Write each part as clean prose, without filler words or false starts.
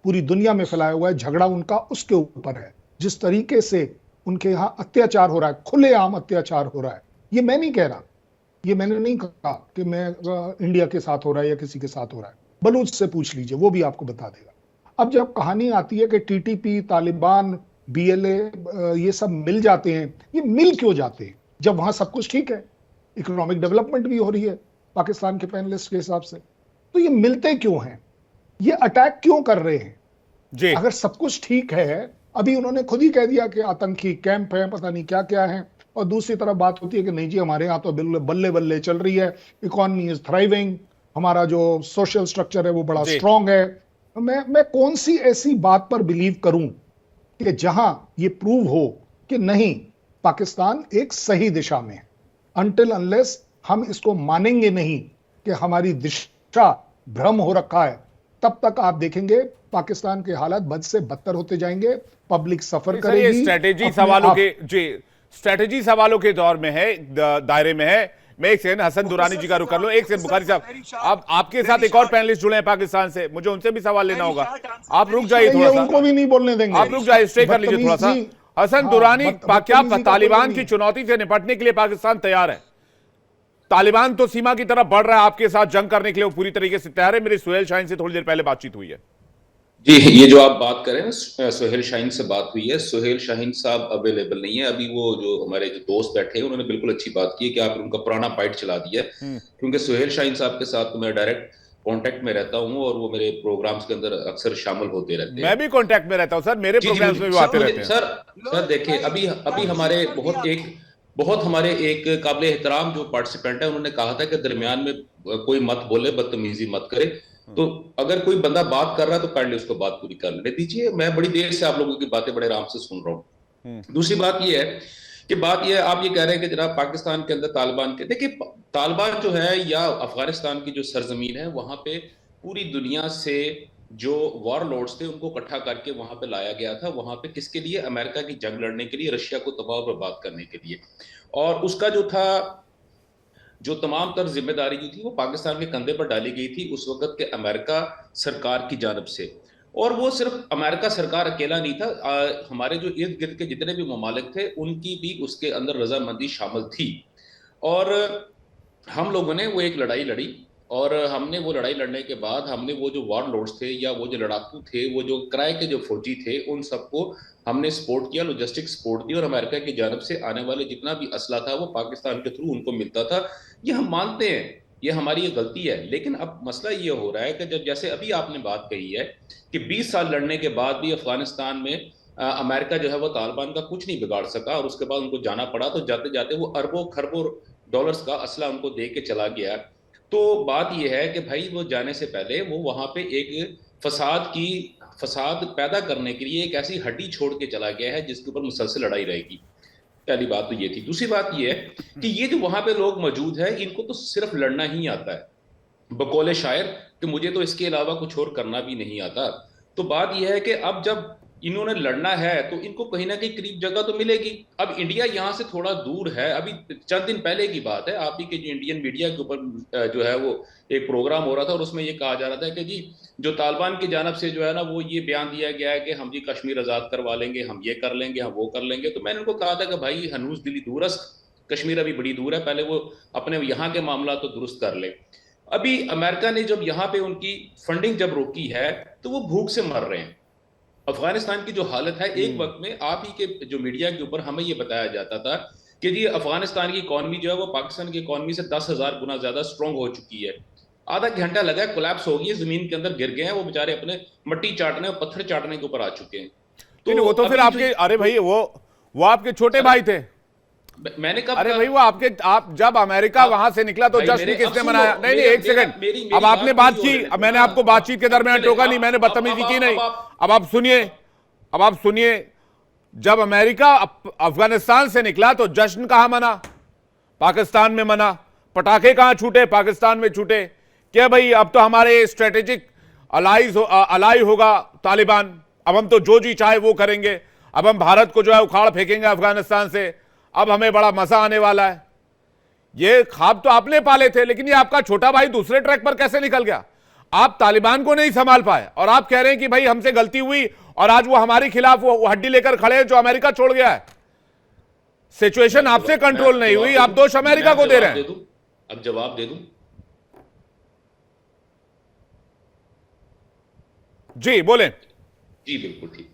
पूरी दुनिया में फैलाया हुआ है, झगड़ा उनका उसके ऊपर है। जिस तरीके से उनके यहां अत्याचार हो रहा है, खुलेआम अत्याचार हो रहा है, ये मैं नहीं कह रहा, ये मैंने नहीं कहा कि मैं इंडिया के साथ हो रहा है या किसी के साथ हो रहा है, बलूच से पूछ लीजिए, वो भी आपको बता देगा। अब जब कहानी आती है कि टीटीपी, तालिबान, बीएलए ये सब मिल जाते हैं, ये मिल क्यों जाते हैं जब वहां सब कुछ ठीक है, इकोनॉमिक डेवलपमेंट भी हो रही है पाकिस्तान के पैनलिस्ट के हिसाब से, तो ये मिलते क्यों हैं, ये अटैक क्यों कर रहे हैं जी। अगर सब कुछ ठीक है? अभी उन्होंने खुद ही कह दिया कि आतंकी कैंप है, पता नहीं क्या क्या है, और दूसरी तरफ बात होती है कि नहीं जी हमारे यहाँ तो बिल्कुल बल्ले बल्ले चल रही है, इकोनॉमी इज थ्राइविंग, हमारा जो सोशल स्ट्रक्चर है वो बड़ा स्ट्रांग है। मैं कौन सी ऐसी बात पर बिलीव करूं कि जहां ये प्रूव हो कि नहीं पाकिस्तान एक सही दिशा में है? अनटिल अनलेस हम इसको मानेंगे नहीं कि हमारी दिशा भ्रम हो रखा है, तब तक आप देखेंगे पाकिस्तान के हालात बद से बदतर होते जाएंगे, पब्लिक सफर करेगी। स्ट्रेटेजी सवालों के दौर में है, दायरे में है। मैं एक सेकंड हसन दुरानी जी का रुक कर लो, एक सेकंड बुखारी साहब, अब आपके साथ एक और पैनलिस्ट जुड़े हैं पाकिस्तान से, मुझे उनसे भी सवाल लेना होगा, आप रुक जाइए थोड़ा सा, उनको भी नहीं बोलने देंगे, आप रुक जाइए, स्टे कर लीजिए थोड़ा सा। हसन दुरानी, क्या तालिबान की चुनौती से निपटने के लिए पाकिस्तान तैयार है? तालिबान तो सीमा की तरफ बढ़ रहा है, आपके साथ जंग करने के लिए वो पूरी तरीके से तैयार है। मेरी सुहेल शाहीन से थोड़ी देर पहले बातचीत हुई है। जी, ये जो आप बात करें ना, सुहेल शाहीन से बात हुई है, सुहेल शाहीन साहब अवेलेबल नहीं है अभी। वो जो हमारे जो दोस्त बैठे हैं उन्होंने बिल्कुल अच्छी बात की है कि आप उनका पुराना फाइट चला दिया है, क्योंकि सुहेल शाहीन साहब के साथ तो मैं डायरेक्ट कांटेक्ट में रहता हूं और वो मेरे प्रोग्राम्स के अंदर अक्सर शामिल होते रहते हैं। मैं भी कांटेक्ट में रहता हूं सर, मेरे प्रोग्राम्स में भी आते रहते हैं। सर देखिए, अभी हमारे बहुत हमारे एक काबिल एहतराम जो पार्टिसिपेंट है, उन्होंने कहा था कि दरमियान में कोई मत बोले, बदतमीजी मत करे। तो अगर कोई बंदा बात कर रहा है तो काइंडली उसको बात पूरी कर लेने दीजिए। मैं बड़ी देर से आप लोगों की बातें बड़े आराम से सुन रहा हूँ। दूसरी बात यह है कि आप ये कह रहे हैं कि जनाब पाकिस्तान के अंदर तालिबान के, देखिए तालिबान जो है या अफगानिस्तान की जो सरजमीन है, वहां पे पूरी दुनिया से जो वॉर लॉर्ड्स थे उनको इकट्ठा करके वहां पे लाया गया था। वहां पे किसके लिए? अमेरिका की जंग लड़ने के लिए, रशिया को तबाह बर्बाद करने के लिए। और उसका जो तमाम तर जिम्मेदारी जो थी वो पाकिस्तान के कंधे पर डाली गई थी उस वक्त के अमेरिका सरकार की जानब से। और वो सिर्फ अमेरिका सरकार अकेला नहीं था, हमारे जो इर्द गिर्द के जितने भी ममालिक थे उनकी भी उसके अंदर रजामंदी शामिल थी। और हम लोगों ने वो एक लड़ाई लड़ी, और हमने वो लड़ाई लड़ने के बाद हमने वो जो वॉर लॉर्ड्स थे या वो जो लड़ाकू थे, वो जो किराए के जो फौजी थे, उन सबको हमने सपोर्ट किया, लॉजिस्टिक सपोर्ट दी। और अमेरिका की जानब से आने वाले जितना भी असला था वो पाकिस्तान के थ्रू उनको मिलता था। ये हम मानते हैं, ये हमारी ये गलती है। लेकिन अब मसला ये हो रहा है कि जब जैसे अभी आपने बात कही है कि 20 साल लड़ने के बाद भी अफगानिस्तान में अमेरिका जो है वो तालिबान का कुछ नहीं बिगाड़ सका, और उसके बाद उनको जाना पड़ा, तो जाते जाते वो अरबों खरबों डॉलर्स का असला उनको दे के चला गया। तो बात यह है कि भाई वो जाने से पहले वो वहां पे एक फसाद पैदा करने के लिए एक ऐसी हड्डी छोड़ के चला गया है जिसके ऊपर मुसलसल लड़ाई रहेगी। पहली बात तो ये थी। दूसरी बात ये है कि ये जो वहां पे लोग मौजूद है, इनको तो सिर्फ लड़ना ही आता है, बकौले शायर कि मुझे तो इसके अलावा कुछ और करना भी नहीं आता। तो बात यह है कि अब जब इन्होंने लड़ना है तो इनको कहीं ना कहीं करीब जगह तो मिलेगी। अब इंडिया यहाँ से थोड़ा दूर है। अभी चंद दिन पहले की बात है, आप ही के जो इंडियन मीडिया के ऊपर जो है वो एक प्रोग्राम हो रहा था और उसमें ये कहा जा रहा था कि जी जो तालिबान की जानब से जो है ना वो ये बयान दिया गया है कि हम जी कश्मीर आज़ाद करवा लेंगे, हम ये कर लेंगे, हम वो कर लेंगे। तो मैंने उनको कहा था कि भाई हनूज दिली दूरस्त, कश्मीर अभी बड़ी दूर है, पहले वो अपने यहाँ के मामला तो दुरुस्त कर ले। अभी अमेरिका ने जब यहाँ पे उनकी फंडिंग जब रोकी है तो वो भूख से मर रहे हैं। अफगानिस्तान की जो हालत है, एक वक्त में आप ही के जो मीडिया के ऊपर हमें ये बताया जाता था कि जी अफगानिस्तान की इकॉनमी जो है वो पाकिस्तान की इकॉनमी से 10,000 गुना ज्यादा स्ट्रांग हो चुकी है। आधा घंटा लगा, कोलैप्स हो गई है, जमीन के अंदर गिर गए हैं वो बेचारे, अपने मट्टी चाटने और पत्थर चाटने के ऊपर आ चुके हैं। तो वो तो फिर आपके, अरे भाई वो आपके छोटे भाई थे। मैंने कब, अरे भाई वो आप जब अमेरिका वहां से निकला तो जश्न किसने मनाया? नहीं एक सेकंड, अब आपने बात की, अब मैंने आपको बातचीत के दरमियान टोका नहीं, मैंने बदतमीजी की नहीं। अब आप सुनिए, जब अमेरिका अफगानिस्तान से निकला तो जश्न कहां मना? पाकिस्तान में मना। पटाखे कहां छूटे? पाकिस्तान में छूटे। क्या भाई अब तो हमारे स्ट्रेटेजिक अलाई होगा तालिबान, अब हम तो जो जी चाहे वो करेंगे, अब हम भारत को जो है उखाड़ फेंकेंगे अफगानिस्तान से, अब हमें बड़ा मजा आने वाला है। ये ख्वाब तो आपने पाले थे, लेकिन ये आपका छोटा भाई दूसरे ट्रैक पर कैसे निकल गया? आप तालिबान को नहीं संभाल पाए और आप कह रहे हैं कि भाई हमसे गलती हुई और आज वो हमारे खिलाफ वो हड्डी लेकर खड़े हैं जो अमेरिका छोड़ गया है। सिचुएशन आपसे कंट्रोल नहीं हुई, आप दोष अमेरिका को दे रहे हैं। अब जवाब दे दूं? जी बोलें। जी बिल्कुल ठीक।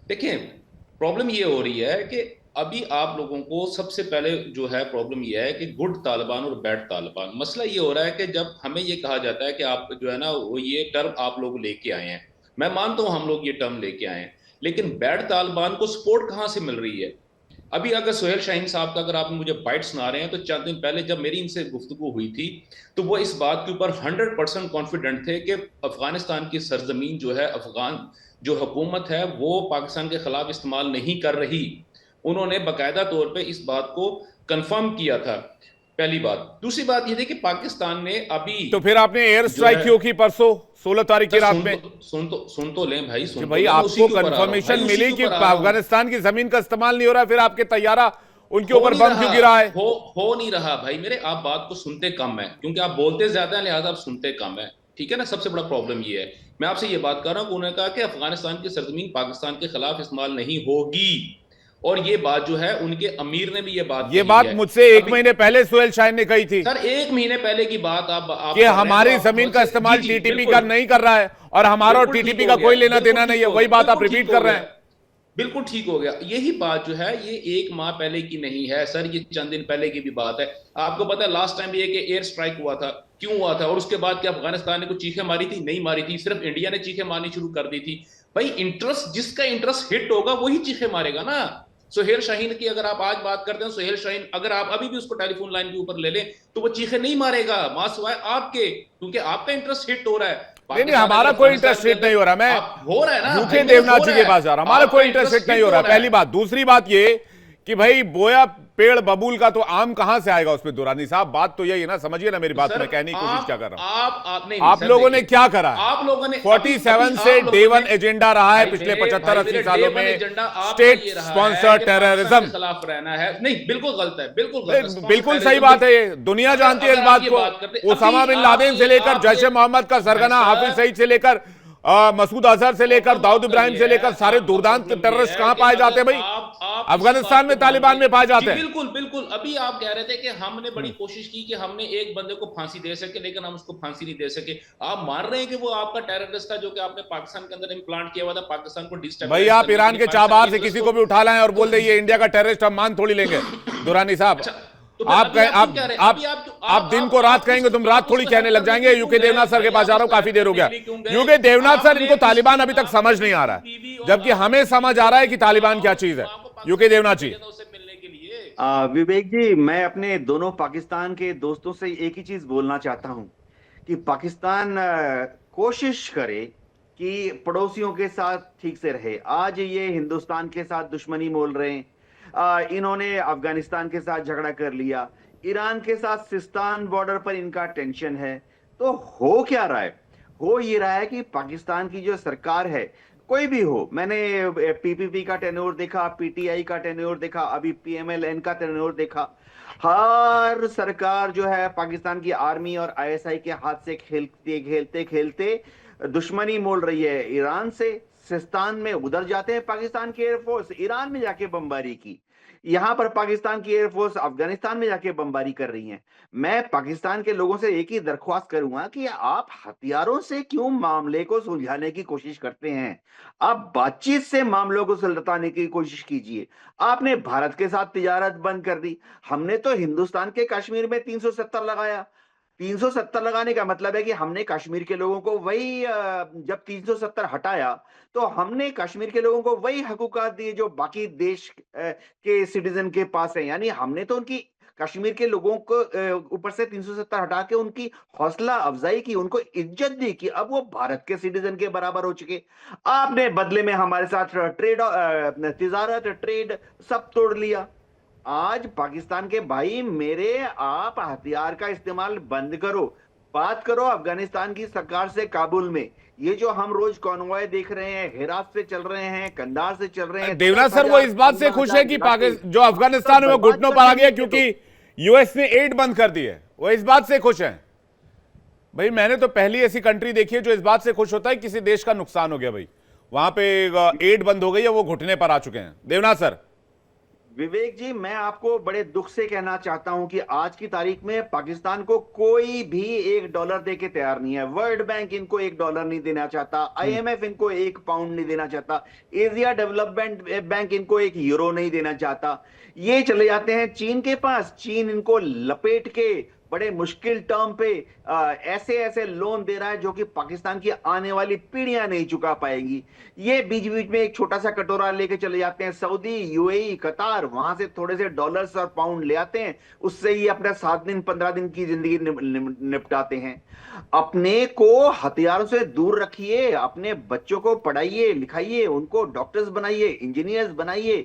देखिए, प्रॉब्लम ये हो रही है कि अभी आप लोगों को सबसे पहले जो है प्रॉब्लम ये है कि गुड तालिबान और बैड तालिबान। मसला ये हो रहा है कि जब हमें ये कहा जाता है कि आप जो है ना वो ये टर्म आप लोग लेके आए हैं, मैं मानता हूं हम लोग ये टर्म लेके आए हैं, लेकिन बैड तालिबान को सपोर्ट कहां से मिल रही है? अभी अगर सोहेल शाहीन साहब का अगर आप मुझे बाइट सुना रहे हैं तो 4 दिन पहले जब मेरी इनसे गुफ्तगू हुई थी तो वो इस बात के ऊपर 100% कॉन्फिडेंट थे कि अफगानिस्तान की सरजमीन जो है, अफगान जो हुकूमत है वो पाकिस्तान के खिलाफ इस्तेमाल नहीं कर रही। उन्होंने बाकायदा तौर पे इस बात को कंफर्म किया था, पहली बात। दूसरी बात ये थी कि पाकिस्तान ने अभी तो फिर आपने एयर स्ट्राइक क्यों की परसों 16 तारीख की रात में? सुन तो लें भाई, सुन भाई आपको कंफर्मेशन मिली कि अफगानिस्तान की जमीन का इस्तेमाल नहीं हो रहा, फिर आपके तैयारा उनके ऊपर बम क्यों गिरा है? हो नहीं रहा भाई मेरे, आप बात को सुनते कम है क्योंकि आप बोलते ज्यादा है, लिहाजा आप सुनते कम है, ठीक है ना? सबसे बड़ा प्रॉब्लम ये है। मैं आपसे ये बात कर रहा हूं, उन्होंने कहा कि अफगानिस्तान की सरजमीन पाकिस्तान के खिलाफ इस्तेमाल नहीं होगी, और ये बात जो है उनके अमीर ने भी ये बात मुझसे 1 महीने पहले सोहेल शाहीन ने कही थी। सर 1 महीने पहले की बात आप कि हमारी जमीन का इस्तेमाल टीटीपी का नहीं कर रहा है और हमारा और टीटीपी का कोई लेना देना नहीं है, वही बात आप रिपीट कर रहे हैं। बिल्कुल ठीक हो गया। यही बात जो है ये 1 माह पहले की नहीं है सर, ये चंद दिन पहले की भी बात है। आपको पता है लास्ट टाइम ये कि एयर स्ट्राइक हुआ था, क्यों हुआ था? और उसके बाद क्या अफगानिस्तान ने कुछ चीखें मारी थी? नहीं मारी थी, सिर्फ इंडिया ने चीखें मारनी शुरू कर दी थी। भाई इंटरेस्ट, जिसका इंटरेस्ट हिट होगा वही चीखें मारेगा ना। सोहेल शाहीन की अगर आप आज बात करते हैं, सोहेल शाहीन अगर आप अभी भी उसको टेलीफोन लाइन के ऊपर ले लें तो वो चीखें नहीं मारेगा, मासवाए आपके, क्योंकि आपका इंटरेस्ट हिट हो रहा है। नहीं, हमारा कोई इंटरेस्ट हिट नहीं हो रहा। मैं हो रहा है ना, यूके देवनाथ जी के पास जा रहा हूं, हमारा कोई इंटरेस्ट हिट नहीं हो रहा, पहली बात। दूसरी बात ये कि भाई बोया पेड़ बबूल का तो आम कहां से आएगा उसमें? दुरानी साहब बात तो यही है ना, समझिए ना मेरी बात, मैं कहने की कोशिश क्या कर रहा हूं। आप लोगों ने क्या करा है? आप लोगों ने 47 से डे 1 एजेंडा रहा है पिछले 75-80 सालों में, स्टेट स्पॉन्सर्ड टेररिज्म के खिलाफ रहना है। नहीं, बिल्कुल गलत है, बिल्कुल सही बात है, ये दुनिया जानती है इस बात को। ओसामा बिन लादेन से लेकर जैश ए मोहम्मद का सरगना हाफिज सईद से लेकर मसूद अजहर से लेकर दाऊद इब्राहिम से लेकर सारे दुर्दांत टेररिस्ट कहां पाए जाते हैं भाई? अफगानिस्तान में, तालिबान में पाए जाते हैं। बिल्कुल बिल्कुल। अभी आप कह रहे थे कि हमने बड़ी कोशिश की कि हमने एक बंदे को फांसी दे सके, लेकिन हम उसको फांसी नहीं दे सके। आप मान रहे हैं कि वो आपका टेररिस्ट था जो कि आपने पाकिस्तान के अंदर इम्प्लांट किया हुआ था, पाकिस्तान को डिस्टेबलाइज। भाई आप ईरान के चाबार से किसी को भी उठा लाएं और बोल दे ये इंडिया का टेररिस्ट, हम मान थोड़ी लेंगे। दुरानी साहब आप दिन को रात कहेंगे, तुम रात थोड़ी कहने लग जाएंगे। यूके देवनाथ सर के पास जा रहा हूं, काफी देर हो गया। यूके देवनाथ सर, इनको तालिबान अभी तक समझ नहीं आ रहा है, जबकि हमें समझ आ रहा है कि तालिबान क्या चीज है। यूके देवनाथ जी। विवेक जी, मैं अपने दोनों पाकिस्तान के दोस्तों से एक ही चीज बोलना चाहता हूं कि पाकिस्तान कोशिश करे कि पड़ोसियों के साथ ठीक से रहे। आज ये हिंदुस्तान के साथ दुश्मनी मोल रहे हैं, इन्होंने अफगानिस्तान के साथ झगड़ा कर लिया, ईरान के साथ सिस्तान बॉर्डर पर इनका टेंशन है। तो हो क्या रहा है? हो ये रहा है कि पाकिस्तान की जो सरकार है, कोई भी हो, मैंने पीपीपी का टेन्योर देखा, पीटीआई का टेन्योर देखा, अभी पीएमएलएन का टेन्योर देखा, हर सरकार जो है पाकिस्तान की आर्मी और आईएसआई के हाथ से खेलते खेलते दुश्मनी मोल रही है ईरान से। सिस्तान में उधर जाते हैं पाकिस्तान की एयरफोर्स, ईरान में जाके बमबारी की। यहां पर पाकिस्तान की एयरफोर्स अफगानिस्तान में जाके बमबारी कर रही है। मैं पाकिस्तान के लोगों से एक ही दरख्वास्त करूंगा कि आप हथियारों से क्यों मामले को सुलझाने की कोशिश करते हैं? आप बातचीत से मामलों को सुलझाने की कोशिश कीजिए। आपने भारत के साथ तिजारत बंद कर दी, हमने तो हिंदुस्तान के कश्मीर में 370 लगाया। 370 लगाने का मतलब है कि हमने कश्मीर के लोगों को वही, जब 370 हटाया तो हमने कश्मीर के लोगों को वही हकूकात दिए जो बाकी देश के सिटीजन के पास है। यानी हमने तो उनकी, कश्मीर के लोगों को ऊपर से 370 हटा के उनकी हौसला अफजाई की, उनको इज्जत दी कि अब वो भारत के सिटीजन के बराबर हो चुके। आपने बदले में हमारे साथ ट्रेड, तिजारत, ट्रेड सब तोड़ लिया। आज पाकिस्तान के भाई मेरे, आप हथियार का इस्तेमाल बंद करो, बात करो अफगानिस्तान की सरकार से काबुल में। ये जो हम रोज कॉन्वॉय देख रहे हैं, हेरात से चल रहे हैं, कंधार से चल रहे हैं, देवनाथ सर वो इस बात से खुश है कि पाकिस्तान जो अफगानिस्तान में घुटनों पर आ गया क्योंकि यूएस ने एड बंद कर दी है, वो इस बात से खुश है। भाई मैंने तो पहली ऐसी कंट्री देखी है जो इस बात से खुश होता है किसी देश का नुकसान हो गया। भाई वहां पे एड बंद हो गई है, वो घुटने पर आ चुके हैं। देवनाथ सर। विवेक जी, मैं आपको बड़े दुख से कहना चाहता हूं कि आज की तारीख में पाकिस्तान को कोई भी $1 दे के तैयार नहीं है। वर्ल्ड बैंक इनको $1 नहीं देना चाहता, IMF इनको £1 नहीं देना चाहता, एशिया डेवलपमेंट बैंक इनको €1 नहीं देना चाहता। ये चले जाते हैं चीन के पास, चीन इनको लपेट के बड़े मुश्किल टर्म पे ऐसे ऐसे लोन दे रहा है जो कि पाकिस्तान की आने वाली पीढ़ियां नहीं चुका पाएगी। ये बीच बीच में एक छोटा सा कटोरा लेके चले जाते हैं सऊदी, UAE, कतार, वहां से थोड़े से डॉलर्स और पाउंड ले आते हैं, उससे ही अपना 7 दिन 15 दिन की जिंदगी निपटाते हैं। अपने को हथियारों से दूर रखिए, अपने बच्चों को पढ़ाइए लिखाइए, उनको डॉक्टर्स बनाइए, इंजीनियर्स बनाइए,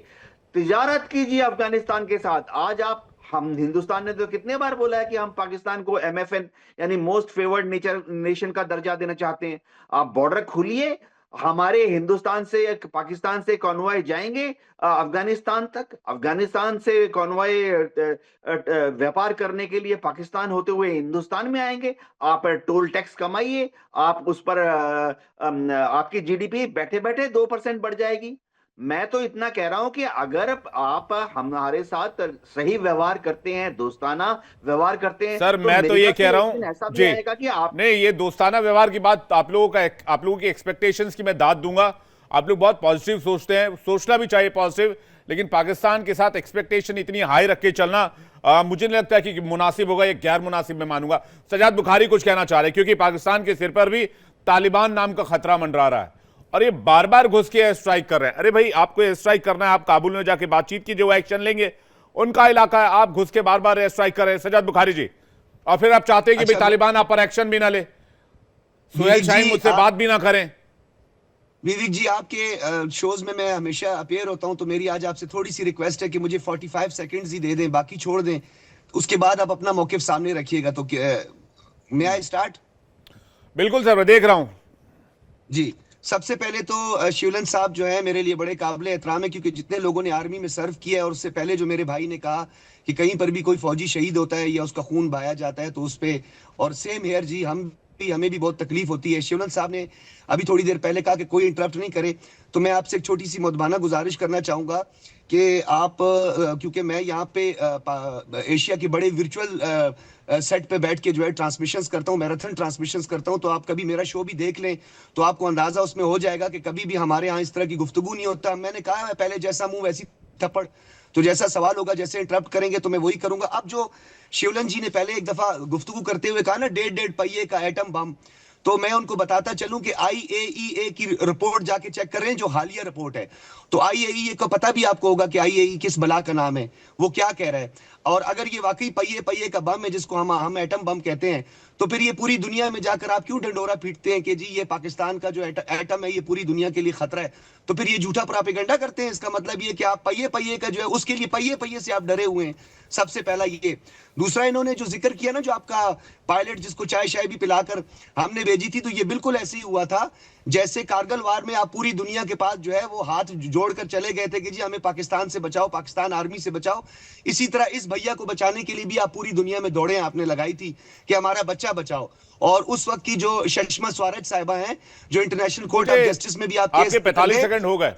तिजारत कीजिए अफगानिस्तान के साथ। आज आप हम हिंदुस्तान ने तो कितने बार बोला है कि हम पाकिस्तान को MFN यानी मोस्ट फेवर्ड नेशन का दर्जा देना चाहते हैं। आप बॉर्डर खोलिए, हमारे हिंदुस्तान से पाकिस्तान से कॉन्वॉय जाएंगे अफगानिस्तान तक, अफगानिस्तान से कॉन्वॉय व्यापार करने के लिए पाकिस्तान होते हुए हिंदुस्तान में आएंगे। आप टोल टैक्स कमाइए, आप उस पर आपकी GDP बैठे बैठे 2% बढ़ जाएगी। मैं तो इतना कह रहा हूं कि अगर आप हमारे साथ सही व्यवहार करते हैं, दोस्ताना व्यवहार करते हैं, सर मैं तो ये कह रहा हूं ऐसा भी जी आएगा कि आप नहीं, ये दोस्ताना व्यवहार की बात आप लोगों की एक्सपेक्टेशंस की मैं दाद दूंगा। आप लोग बहुत पॉजिटिव सोचते हैं, सोचना भी चाहिए पॉजिटिव, लेकिन पाकिस्तान के साथ एक्सपेक्टेशन इतनी हाई रख के चलना मुझे नहीं लगता कि मुनासिब होगा, ये गैर मुनासिब मैं मानूंगा। सजाद बुखारी कुछ कहना चाह रहे हैं, क्योंकि पाकिस्तान के सिर पर भी तालिबान नाम का खतरा मंडरा रहा है और ये बार बार घुस के एयर स्ट्राइक कर रहे हैं। अरे भाई आपको एयर स्ट्राइक करना है, आप काबुल में जाके बातचीत की, जो एक्शन लेंगे उनका इलाका है, आप घुस के बार बार एयर स्ट्राइक कर रहे हैं सजाद बुखारी जी। और फिर आप चाहते हैं कि भाई तालिबान आप पर एक्शन भी ना ले, सुहेल शाहीन मुझसे बात भी ना करें। विवेक जी, आपके शोज में मैं हमेशा अपीयर होता हूं, तो मेरी आज आपसे थोड़ी सी रिक्वेस्ट है कि मुझे 45 सेकंड्स ही दे दें, बाकी छोड़ दें, उसके बाद आप अपना मौकिफ सामने रखिएगा। तो मैं आई स्टार्ट? बिल्कुल सर, मैं देख रहा हूं जी। सबसे पहले तो शिवलन साहब जो है मेरे लिए बड़े काबिल एहतराम है, क्योंकि जितने लोगों ने आर्मी में सर्व किया है और उससे पहले जो मेरे भाई ने कहा कि कहीं पर भी कोई फौजी शहीद होता है या उसका खून बहाया जाता है तो उस पे, और सेम हेयर जी, हमें भी बहुत तकलीफ होती है। शिवलन साहब ने अभी थोड़ी देर पहले कहा कि कोई इंटरप्ट नहीं करे, तो मैं आपसे एक छोटी सी मुदबाना गुजारिश करना चाहूंगा कि आप, क्योंकि मैं यहाँ पे एशिया के बड़े वर्चुअल सेट पे बैठ के जो है ट्रांसमिशंस करता हूँ, मैराथन ट्रांसमिशंस करता हूँ, तो आप कभी मेरा शो भी देख लें तो आपको अंदाजा उसमें हो जाएगा कि कभी भी हमारे यहाँ इस तरह की गुफ्तगू नहीं होता। मैंने कहा है पहले, जैसा मुंह वैसी थप्पड़, तो जैसा सवाल होगा, जैसे इंटरप्ट करेंगे तो मैं वही करूंगा। अब जो शिवलन जी ने पहले एक दफा गुफ्तगू करते हुए कहा ना 1.5 पहिए का एटम बम, तो मैं उनको बताता चलूं कि IAEA की रिपोर्ट जाके चेक कर रहे हैं, जो हालिया रिपोर्ट है। तो IAEA को पता भी आपको होगा कि IAEA किस बला का नाम है, वो क्या कह रहा है। और अगर ये वाकई पहिए का बम है जिसको हम एटम बम कहते हैं, तो फिर ये पूरी दुनिया में जाकर आप क्यों ढंडोरा पीटते हैं कि जी ये पाकिस्तान का जो एटम है ये पूरी दुनिया के लिए खतरा है। तो फिर ये झूठा प्रोपेगेंडा करते हैं। इसका मतलब ये कि आप पहिए का जो है उसके लिए पहिए से आप डरे हुए हैं। सबसे पहला ये। दूसरा, इन्होंने जो जिक्र किया ना, जो आपका पायलट जिसको चाय शाय भी पिलाकर हमने भेजी थी, तो ये बिल्कुल ऐसे ही हुआ था जैसे कारगिल वार में आप पूरी दुनिया के पास जो है वो हाथ जोड़कर चले गए थे कि जी हमें पाकिस्तान से बचाओ, पाकिस्तान आर्मी से बचाओ। इसी तरह इस भैया को बचाने के लिए भी आप पूरी दुनिया में दौड़े आपने लगाई थी कि हमारा बच्चा बचाओ। और उस वक्त की जो सुषमा स्वराज साहिबा हैं, जो इंटरनेशनल कोर्ट ऑफ जस्टिस में भी आप आपके 45 सेकंड हो गए।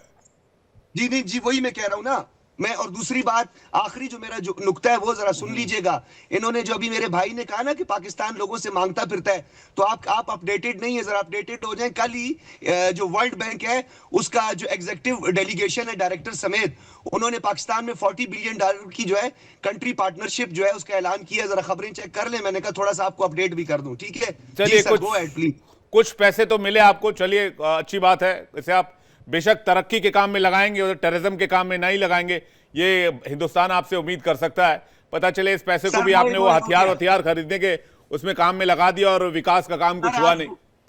जी नहीं जी, वही मैं कह रहा हूं ना मैं। और दूसरी बात, आखिरी जो मेरा जो नुक्ता है वो जरा सुन लीजिएगा। इन्होंने जो अभी मेरे भाई ने कहा ना कि पाकिस्तान लोगों से मांगता फिरता है, तो आप अपडेटेड नहीं है, जरा अपडेटेड हो जाएं। कल ही जो वर्ल्ड बैंक है उसका जो एग्जीक्यूटिव डेलीगेशन है, डायरेक्टर समेत, उन्होंने पाकिस्तान में $40 बिलियन की जो है कंट्री पार्टनरशिप जो है उसका ऐलान किया। जरा खबरें चेक कर ले, मैंने कहा थोड़ा सा आपको अपडेट भी कर दूं, ठीक है? चलिए, कुछ पैसे तो मिले आपको, चलिए अच्छी बात है। इसे आप बेशक तरक्की के काम में लगाएंगे और टेररिज्म के काम में नहीं लगाएंगे, ये हिंदुस्तान आपसे उम्मीद कर सकता है। पता चले इस पैसे को भी आपने वो हथियार खरीदने के उसमें काम में लगा दिया और विकास का काम कुछ हुआ नहीं।